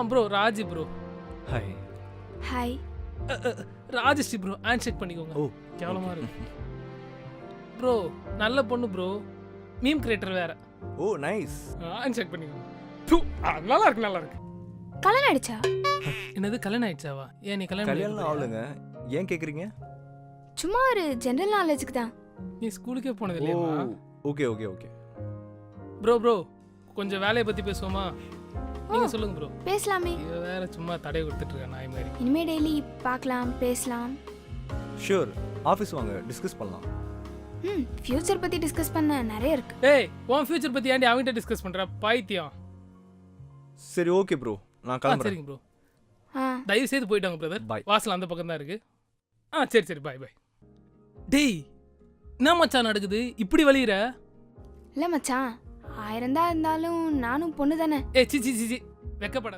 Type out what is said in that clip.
Bro Raji bro. Hi. Hi. Rajashree bro hand shake பண்ணிக்கோங்க. ஓ கேவலமா இருக்கு ப்ரோ. நல்ல பொண்ணு ப்ரோ. மீம் கிரியேட்டர் வேற. ஓ நைஸ். ஹேண்ட் ஷேக் பண்ணிக்கோங்க. நல்லா இருக்கு நல்லா இருக்கு. கல்யாணம் ஆயிடுச்சா? என்னது கல்யாணம் ஆயிடுச்சாவா? ஏன் நீ கல்யாணம் ஆகலங்க. ஏன் கேக்குறீங்க? சும்மா ஒரு ஜெனரல் நாலேஜுக்கு தான். நீ ஸ்கூலுக்கே போனது ஓ இல்லையா? Okay okay okay. ப்ரோ கொஞ்சம் வேலையை பத்தி பேசுவோமா? நீங்க சொல்லுங்க ப்ரோ. பேசலாமே. இவ வேற சும்மா தடை கொடுத்துட்டு இருக்கா நாய் மாதிரி. இனிமே டெய்லி பார்க்கலாம், பேசலாம். ஷூர். ஆஃபீஸ் வாங்க டிஸ்கஸ் பண்ணலாம். ஃபியூச்சர் பத்தி டிஸ்கஸ் பண்ண நிறைய இருக்கு. ஏய் உன் ஃபியூச்சர் பத்தி ஏன்டி அவங்கிட்ட டிஸ்கஸ் பண்ற பைத்தியம்? சரி ஓகே ப்ரோ, நான் கிளம்புறேன். சரிங்க ப்ரோ. ஆ தயவு செய்து போயிட்டாங்க பிரதர். Bye. வாசல் அந்த பக்கம் தான் இருக்கு. சரி பாய் பாய். டேய் என்ன மச்சான் நடக்குது இப்படி வலியுற? இல்ல மச்சான், 1000 தான் இருந்தாலும் நானும் பொண்ணு தானே. சி வெக்கப்படாத.